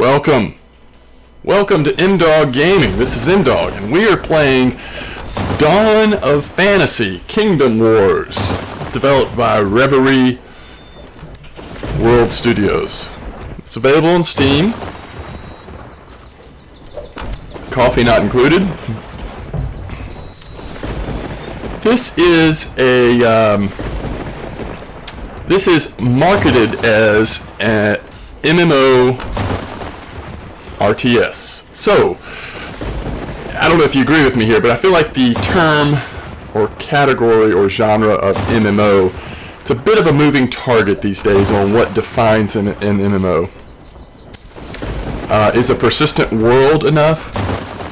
Welcome. Welcome to M-Dog Gaming. This is M-Dog, and we are playing Dawn of Fantasy Kingdom Wars, developed by Reverie World Studios. It's available on Steam. Coffee not included. This is marketed as an MMO RTS. So, I don't know if you agree with me here, but I feel like the term or category or genre of MMO, it's a bit of a moving target these days on what defines an MMO. Is a persistent world enough?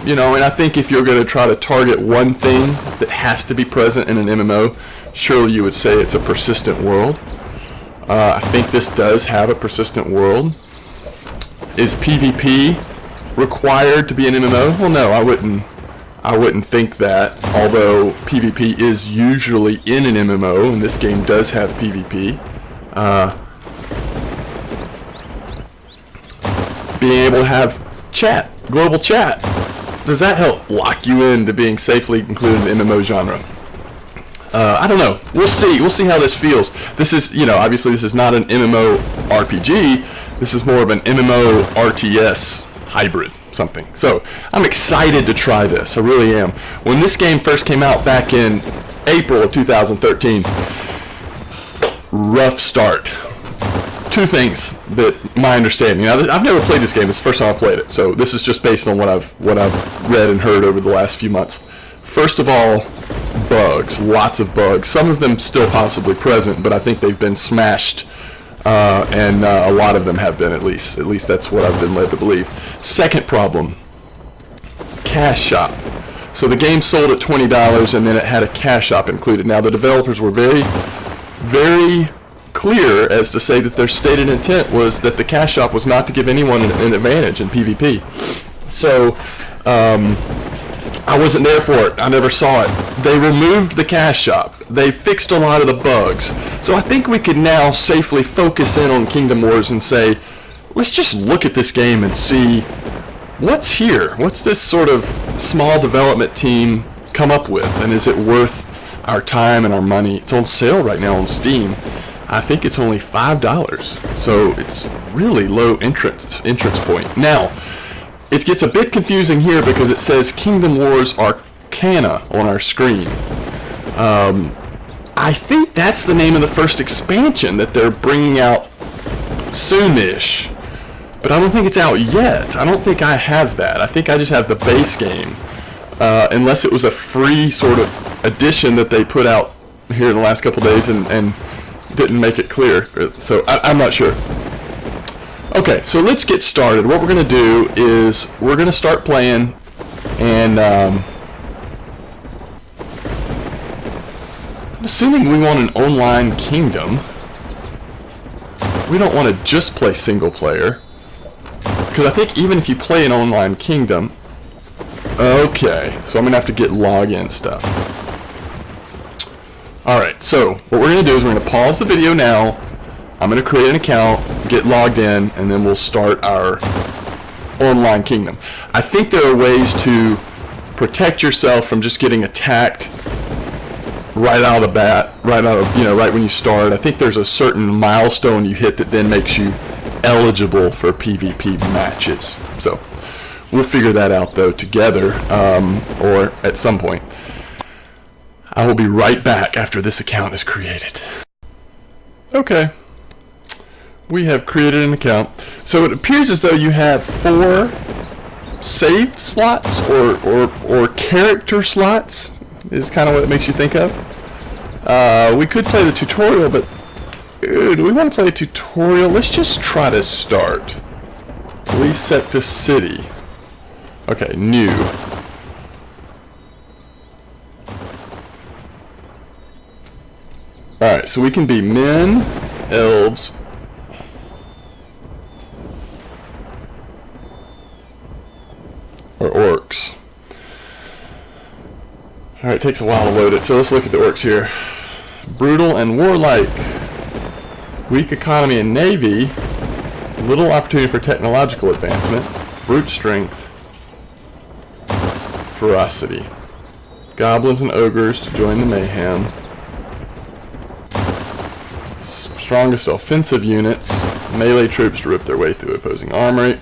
You know, and I think if you're going to try to target one thing that has to be present in an MMO, surely you would say it's a persistent world. I think this does have a persistent world. Is PvP required to be an MMO? Well, no, I wouldn't think that. Although PvP is usually in an MMO, and this game does have PvP. Being able to have chat, global chat, does that help lock you into being safely included in the MMO genre? I don't know. We'll see. We'll see how this feels. This is, you know, obviously this is not an MMO RPG. This is more of an MMO RTS hybrid something. So I'm excited to try this. I really am. When this game first came out back in April of 2013, rough start. Two things that my understanding. Now, I've never played this game. It's the first time I've played it. So this is just based on what I've read and heard over the last few months. First of all, bugs. Lots of bugs. Some of them still possibly present, but I think they've been smashed, and a lot of them have been, at least. At least that's what I've been led to believe. Second problem, cash shop. So the game sold at $20, and then it had a cash shop included. Now, the developers were very, very clear as to say that their stated intent was that the cash shop was not to give anyone an advantage in PvP. So, I wasn't there for it. I never saw it. They removed the cash shop. They fixed a lot of the bugs. So I think we could now safely focus in on Kingdom Wars and say, let's just look at this game and see what's here. What's this sort of small development team come up with? And is it worth our time and our money? It's on sale right now on Steam. I think it's only $5. So it's really low entrance point. Now, it gets a bit confusing here because it says Kingdom Wars Arcana on our screen. I think that's the name of the first expansion that they're bringing out soonish, but I don't think it's out yet. I don't think I have that. I think I just have the base game, unless it was a free sort of edition that they put out here in the last couple days and didn't make it clear. So I'm not sure. Okay, so let's get started. What we're going to do is we're going to start playing, and I'm assuming we want an online kingdom. We don't want to just play single player, because I think even if you play an online kingdom, okay, so I'm going to have to get login stuff. Alright, so what we're going to do is we're going to pause the video now. I'm going to create an account, get logged in, and then we'll start our online kingdom. I think there are ways to protect yourself from just getting attacked right out of the bat, right when you start. I think there's a certain milestone you hit that then makes you eligible for PvP matches. So we'll figure that out though together, or at some point. I will be right back after this account is created. Okay. We have created an account. So it appears as though you have 4 save slots or character slots is kind of what it makes you think of. We could play the tutorial, but do we want to play a tutorial? Let's just try to start. Reset to city. Okay, new. Alright, so we can be men, elves, or orcs. Alright, it takes a while to load it, so let's look at the orcs here. Brutal and warlike. Weak economy and navy. Little opportunity for technological advancement. Brute strength. Ferocity. Goblins and ogres to join the mayhem. Strongest offensive units. Melee troops to rip their way through opposing armory.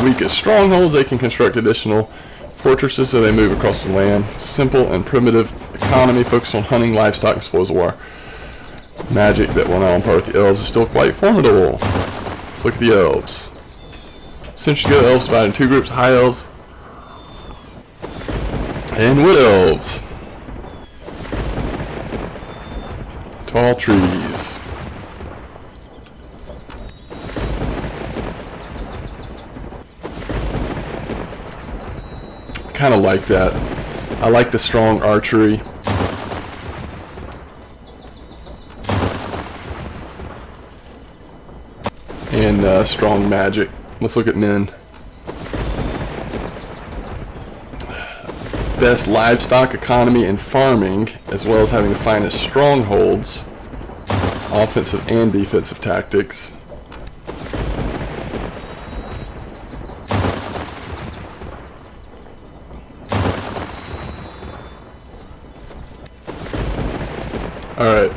Weakest strongholds, they can construct additional fortresses so they move across the land. Simple and primitive economy focused on hunting, livestock, and spoils of war. Magic that will now impart with the elves is still quite formidable. Let's look at the elves. Centuries ago, elves divided in two groups: high elves and wood elves. Tall trees. Kind of like that. I like the strong archery. And strong magic. Let's look at men. Best livestock economy and farming, as well as having the finest strongholds, offensive and defensive tactics. Alright.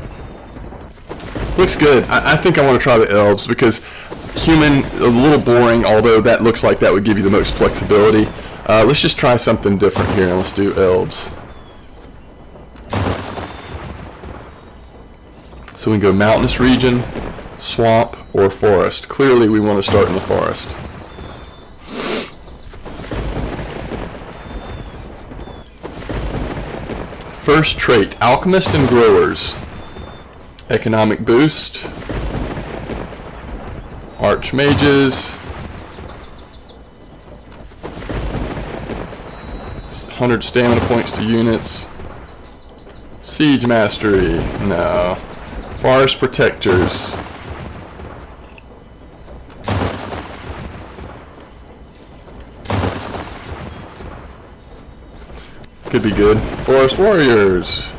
Looks good. I think I want to try the elves because human, a little boring, although that looks like that would give you the most flexibility. Let's just try something different here and let's do elves. So we can go mountainous region, swamp, or forest. Clearly we want to start in the forest. First trait, alchemist and growers. Economic boost. Archmages. 100 stamina points to units. Siege mastery. No. Forest protectors. Could be good. Forest warriors.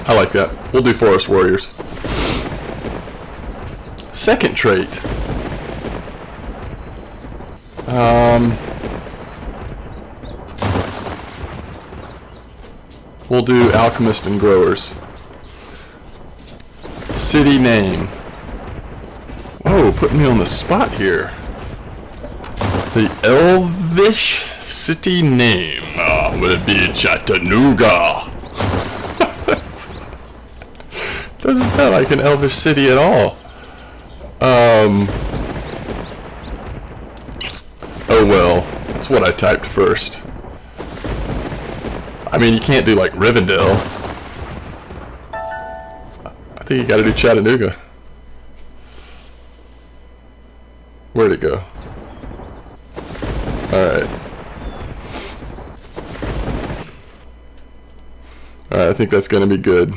I like that. We'll do forest warriors. Second trait. We'll do alchemist and growers. City name. Whoa, putting me on the spot here. The Elvish city name. Will it be Chattanooga? Doesn't sound like an Elvish city at all. Oh well, that's what I typed first. I mean, you can't do like Rivendell. I think you gotta do Chattanooga. Where'd it go? Alright. Alright, I think that's gonna be good.